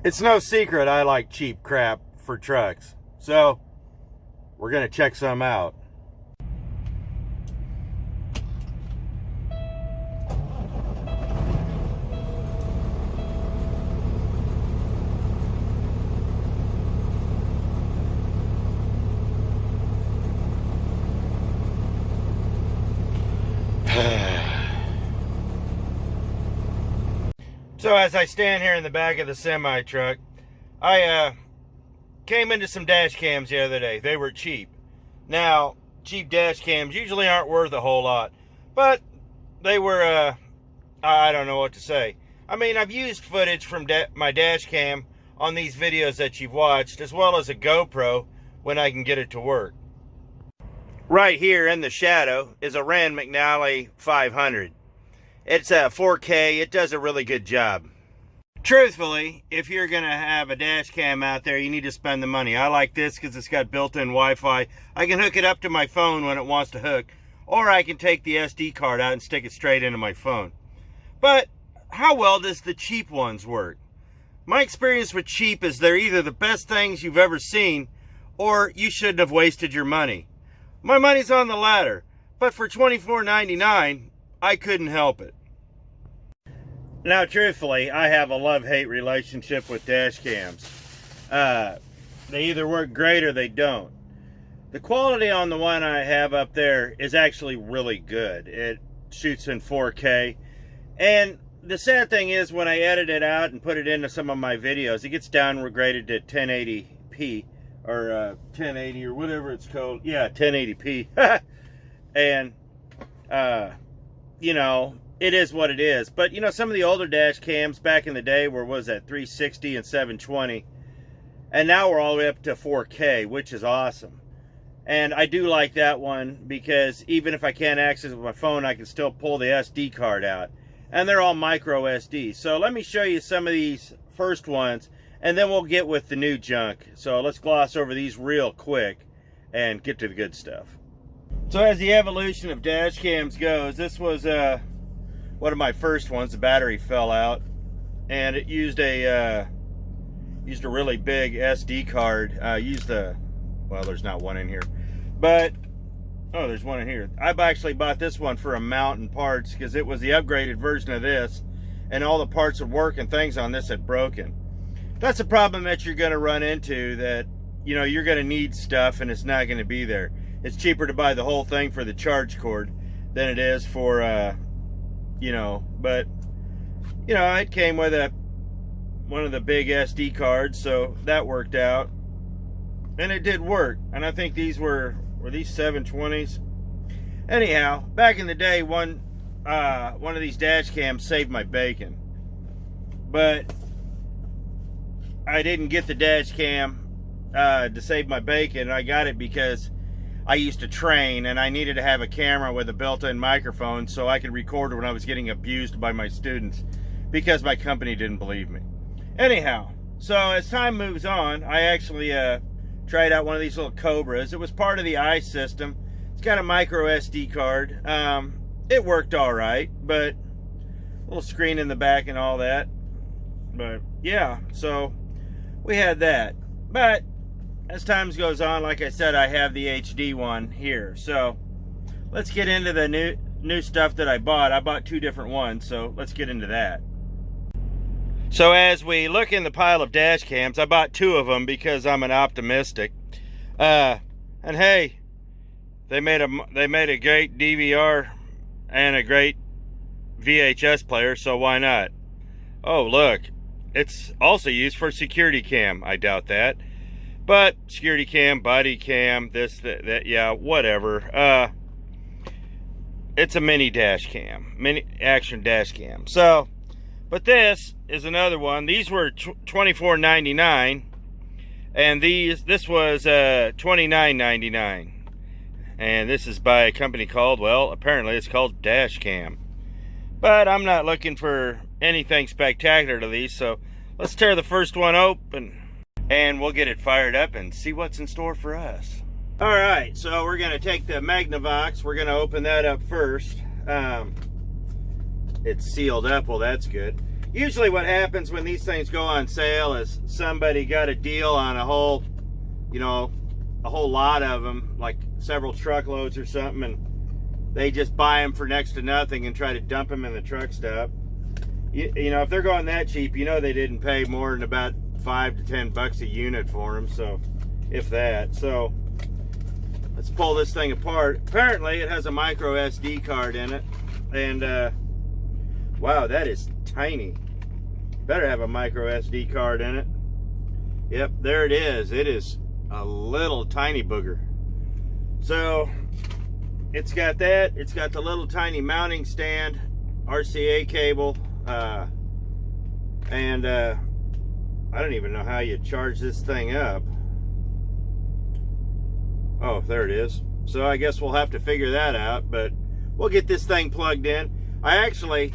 It's no secret I like cheap crap for trucks, so we're gonna check some out. So as I stand here in the back of the semi truck, I came into some dash cams the other day. They were cheap. Now, cheap dash cams usually aren't worth a whole lot, but they were, I don't know what to say. I mean, I've used footage from my dash cam on these videos that you've watched, as well as a GoPro when I can get it to work. Right here in the shadow is a Rand McNally 500. It's a 4K. It does a really good job. Truthfully, if you're going to have a dash cam out there, you need to spend the money. I like this because it's got built-in Wi-Fi. I can hook it up to my phone when it wants to hook, or I can take the SD card out and stick it straight into my phone. But how well does the cheap ones work? My experience with cheap is they're either the best things you've ever seen, or you shouldn't have wasted your money. My money's on the latter, but for $24.99, I couldn't help it. Now, truthfully, I have a love-hate relationship with dash cams. They either work great or they don't. The quality on the one I have up there is actually really good. It shoots in 4K. And the sad thing is, when I edit it out and put it into some of my videos, it gets downgraded to 1080p, or 1080, or whatever it's called. Yeah, 1080p. And, you know, it is what it is. But, you know, some of the older dash cams back in the day were, what was that, 360 and 720. And now we're all the way up to 4K, which is awesome. And I do like that one because even if I can't access it with my phone, I can still pull the SD card out. And they're all micro SD. So let me show you some of these first ones, and then we'll get with the new junk. So let's gloss over these real quick and get to the good stuff. So as the evolution of dash cams goes, this was one of my first ones. The battery fell out, and it used a really big SD card. Well, there's not one in here, but oh, there's one in here. I've actually bought this one for a mount and parts because it was the upgraded version of this, and all the parts would work and things on this had broken. That's a problem that you're going to run into, that, you know, you're going to need stuff and it's not going to be there. It's cheaper to buy the whole thing for the charge cord than it is for you know, but, you know, it came with one of the big SD cards, so that worked out. And it did work. And I think these were these 720s? Anyhow, back in the day, one of these dash cams saved my bacon. But I didn't get the dash cam to save my bacon. I got it because I used to train, and I needed to have a camera with a built-in microphone so I could record when I was getting abused by my students because my company didn't believe me. Anyhow, so as time moves on, I actually tried out one of these little Cobras. It was part of the I system. It's got a micro SD card. It worked all right, but a little screen in the back and all that. But yeah, so we had that. But as time goes on, like I said, I have the HD one here. So let's get into the new stuff that I bought. I bought two different ones, so let's get into that. So as we look in the pile of dash cams, I bought two of them because I'm an optimistic. And hey, they made a great DVR and a great VHS player, so why not? Oh, look, it's also used for security cam. I doubt that. But security cam, body cam, this, that, yeah, whatever. It's a mini dash cam, mini action dash cam. So, but this is another one. These were $24.99, and this was $29.99. And this is by a company called, well, apparently it's called Dashcam. But I'm not looking for anything spectacular to these, so let's tear the first one open and we'll get it fired up and see what's in store for us. All right, so we're gonna take the Magnavox. We're gonna open that up first. It's sealed up, well, that's good. Usually what happens when these things go on sale is somebody got a deal on a whole, you know, a whole lot of them, like several truckloads or something, and they just buy them for next to nothing and try to dump them in the truck stop. You know, if they're going that cheap, you know they didn't pay more than about $5 to $10 a unit for them, so if that. So let's pull this thing apart. Apparently it has a micro SD card in it, and wow, that is tiny. Better have a micro SD card in it. Yep, there it is. It is a little tiny booger. So it's got that. It's got the little tiny mounting stand, RCA cable, and I don't even know how you charge this thing up. Oh, there it is. So I guess we'll have to figure that out, but we'll get this thing plugged in. I actually,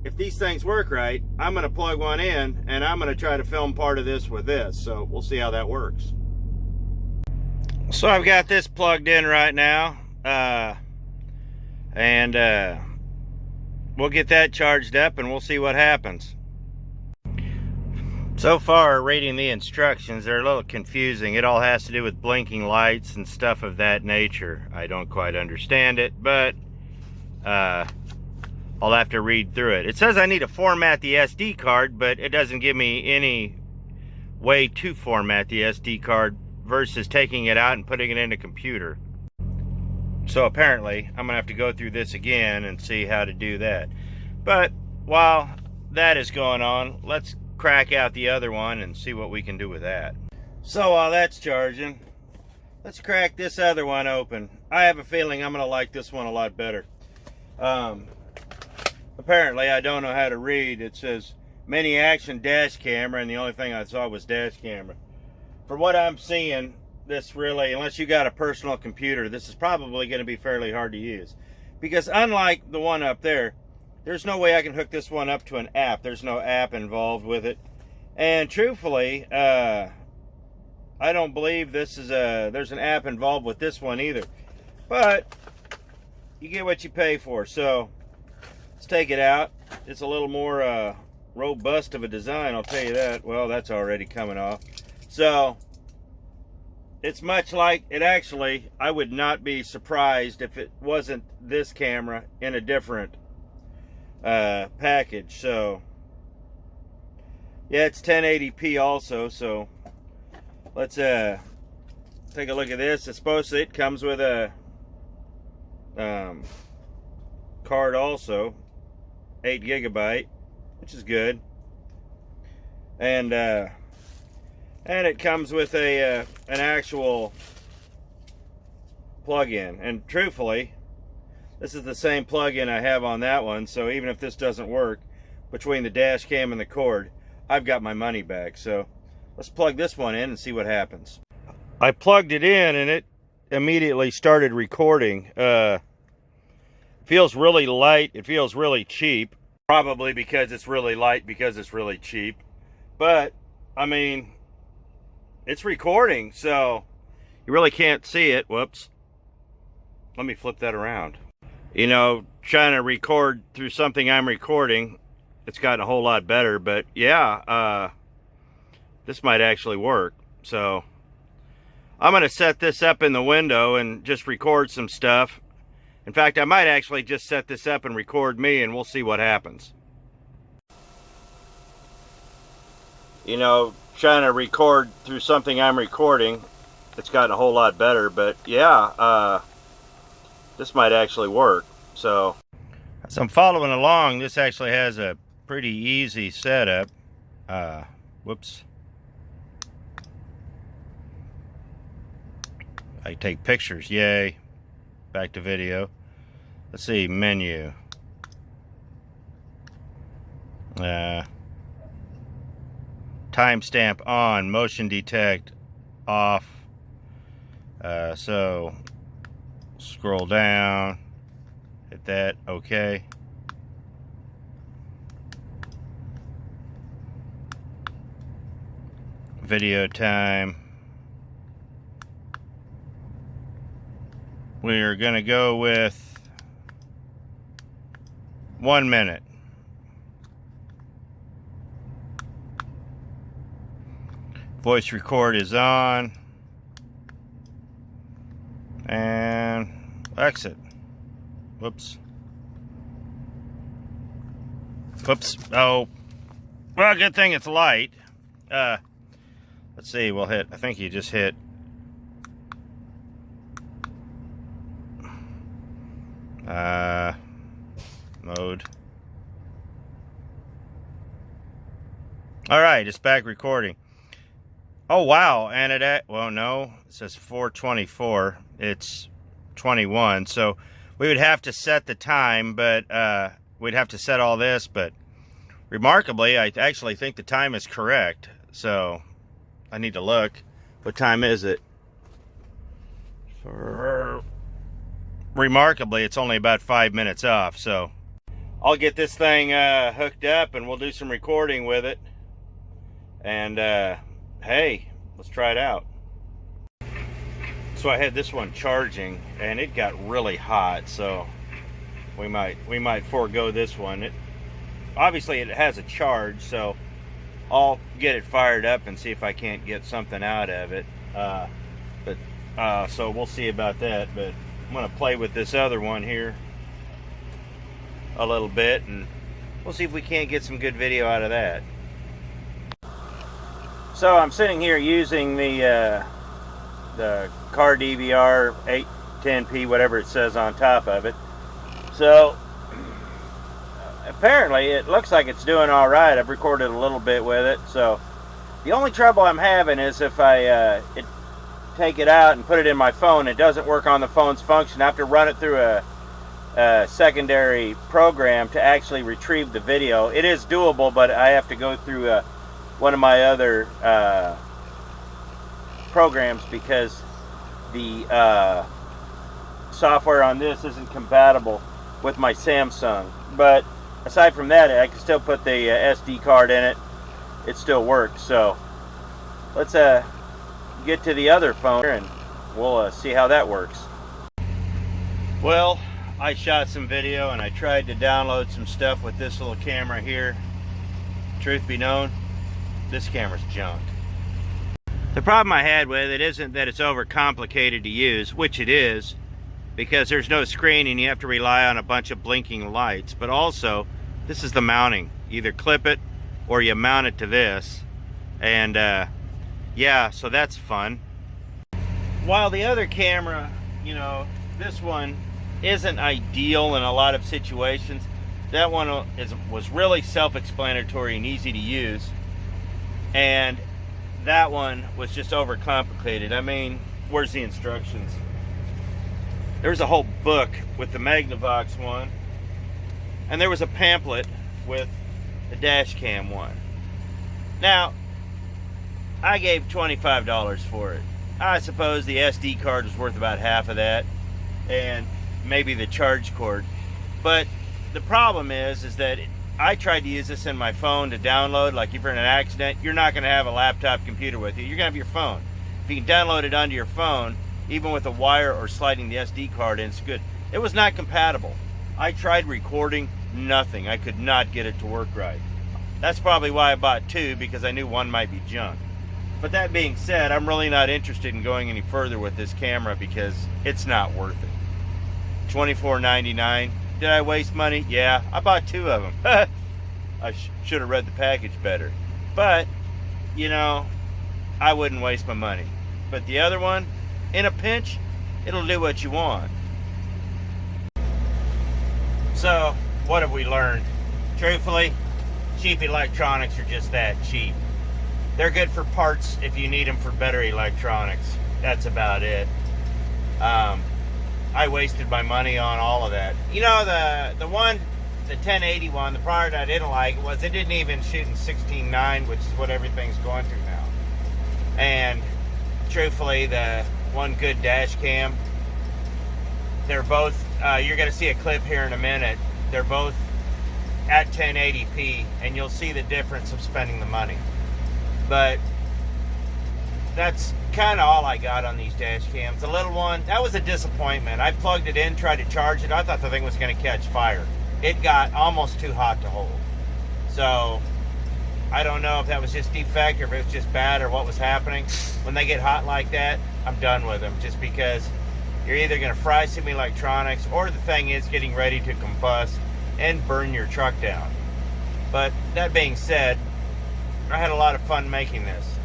if these things work right, I'm going to plug one in and I'm going to try to film part of this with this. So we'll see how that works. So I've got this plugged in right now, and we'll get that charged up and we'll see what happens. So far, reading the instructions, they're a little confusing. It all has to do with blinking lights and stuff of that nature. I don't quite understand it, but I'll have to read through it. It says I need to format the SD card, but it doesn't give me any way to format the SD card versus taking it out and putting it in a computer. So apparently, I'm gonna have to go through this again and see how to do that. But while that is going on, let's crack out the other one and see what we can do with that. So while that's charging, let's crack this other one open. I have a feeling I'm gonna like this one a lot better. Apparently I don't know how to read. It says mini action dash camera, and the only thing I saw was dash camera. For what I'm seeing, this really, unless you got a personal computer, this is probably going to be fairly hard to use, because unlike the one up there, there's no way I can hook this one up to an app. There's no app involved with it, and truthfully, I don't believe this is there's an app involved with this one either. But you get what you pay for. So let's take it out. It's a little more robust of a design, I'll tell you that. Well, that's already coming off. So it's much like it. Actually, I would not be surprised if it wasn't this camera in a different package. So yeah, it's 1080p also. So let's take a look at this. It's supposed to, it comes with a card also, 8 GB, which is good, and it comes with a an actual plug-in. And truthfully, this is the same plug-in I have on that one, so even if this doesn't work between the dash cam and the cord, I've got my money back. So let's plug this one in and see what happens. I plugged it in and it immediately started recording. Feels really light. It feels really cheap. Probably because it's really light, because it's really cheap. But I mean, it's recording, so you really can't see it. Whoops. Let me flip that around. You know, trying to record through something I'm recording, it's gotten a whole lot better. But yeah, this might actually work. So I'm going to set this up in the window and just record some stuff. In fact, I might actually just set this up and record me, and we'll see what happens. You know, trying to record through something I'm recording, it's gotten a whole lot better. But yeah, this might actually work. So as I'm following along, this actually has a pretty easy setup. Whoops. I take pictures, yay. Back to video. Let's see, menu. Timestamp on, motion detect off. So scroll down, hit that, okay. Video time. We're gonna go with 1 minute. Voice record is on. And exit. Whoops. Whoops. Oh. Well, good thing it's light. Let's see, we'll hit, I think you just hit mode. All right, it's back recording. Oh wow, and well, no, it says 4:24. It's 21, so we would have to set the time, but we'd have to set all this. But remarkably, I actually think the time is correct. So I need to look. What time is it? Remarkably, it's only about 5 minutes off. So I'll get this thing hooked up, and we'll do some recording with it. And hey, let's try it out. So I had this one charging, and it got really hot, so we might forego this one. Obviously it has a charge, so I'll get it fired up and see if I can't get something out of it. So we'll see about that. But I'm gonna play with this other one here a little bit, and we'll see if we can't get some good video out of that. So I'm sitting here using the car DVR 810p, whatever it says on top of it. So apparently it looks like it's doing all right. I've recorded a little bit with it. So the only trouble I'm having is if I take it out and put it in my phone, it doesn't work on the phone's function. I have to run it through a secondary program to actually retrieve the video. It is doable, but I have to go through one of my other programs because the software on this isn't compatible with my Samsung. But aside from that, I can still put the SD card in it. It still works. So let's get to the other phone here, and we'll see how that works. Well, I shot some video and I tried to download some stuff with this little camera here. Truth be known, this camera's junk. The problem I had with it isn't that it's overcomplicated to use, which it is, because there's no screen and you have to rely on a bunch of blinking lights, but also this is the mounting. Either clip it or you mount it to this, and yeah, so that's fun. While the other camera, you know, this one isn't ideal in a lot of situations, that one was really self-explanatory and easy to use. And that one was just overcomplicated. I mean, where's the instructions? There's a whole book with the Magnavox one, and there was a pamphlet with the Dashcam one. Now, I gave $25 for it. I suppose the SD card was worth about half of that, and maybe the charge cord. But the problem is that I tried to use this in my phone to download. Like if you're in an accident, you're not going to have a laptop computer with you. You're going to have your phone. If you can download it onto your phone, even with a wire or sliding the SD card in, it's good. It was not compatible. I tried recording, nothing. I could not get it to work right. That's probably why I bought two, because I knew one might be junk. But that being said, I'm really not interested in going any further with this camera because it's not worth it. $24.99. Did I waste money? Yeah, I bought two of them. I should have read the package better. But, you know, I wouldn't waste my money. But the other one, in a pinch, it'll do what you want. So, what have we learned? Truthfully, cheap electronics are just that, cheap. They're good for parts if you need them for better electronics. That's about it. I wasted my money on all of that. You know, the 1080 one, the part I didn't like was it didn't even shoot in 16:9, which is what everything's going through now. And truthfully, the one good dash cam, they're both, you're going to see a clip here in a minute, they're both at 1080p, and you'll see the difference of spending the money. But that's kind of all I got on these dash cams. The little one, that was a disappointment. I plugged it in, tried to charge it. I thought the thing was going to catch fire. It got almost too hot to hold. So I don't know if that was just defect or if it was just bad or what was happening. When they get hot like that, I'm done with them, just because you're either going to fry some electronics or the thing is getting ready to combust and burn your truck down. But that being said, I had a lot of fun making this.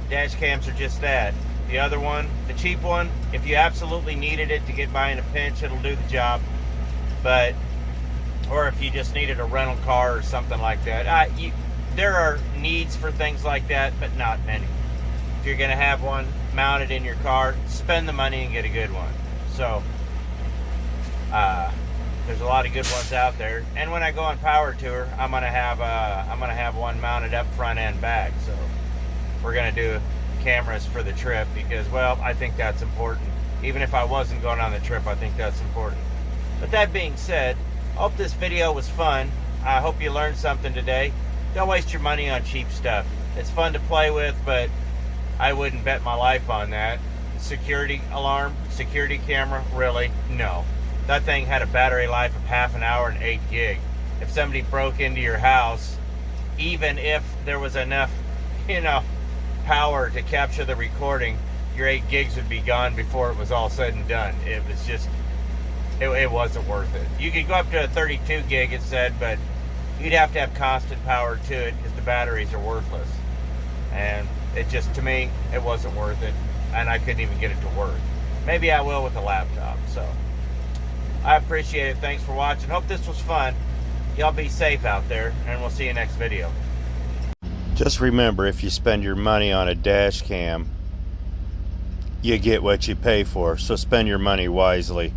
Dash cams are just that. The other one, the cheap one, if you absolutely needed it to get by in a pinch, it'll do the job. But, or if you just needed a rental car or something like that. There are needs for things like that, but not many. If you're going to have one mounted in your car, spend the money and get a good one. So, there's a lot of good ones out there. And when I go on power tour, I'm gonna have one mounted up front and back. So we're gonna do cameras for the trip because, well, I think that's important. Even if I wasn't going on the trip, I think that's important. But that being said, I hope this video was fun. I hope you learned something today. Don't waste your money on cheap stuff. It's fun to play with, but I wouldn't bet my life on that. Security alarm, security camera, really? No. That thing had a battery life of half an hour and 8 gig. If somebody broke into your house, even if there was enough, power to capture the recording, your 8 gigs would be gone before it was all said and done. It was just, it wasn't worth it. You could go up to a 32 gig, it said, but you'd have to have constant power to it because the batteries are worthless. And it just, to me, it wasn't worth it. And I couldn't even get it to work. Maybe I will with a laptop, so. I appreciate it. Thanks for watching. Hope this was fun. Y'all be safe out there, and we'll see you next video. Just remember, if you spend your money on a dash cam, you get what you pay for. So spend your money wisely.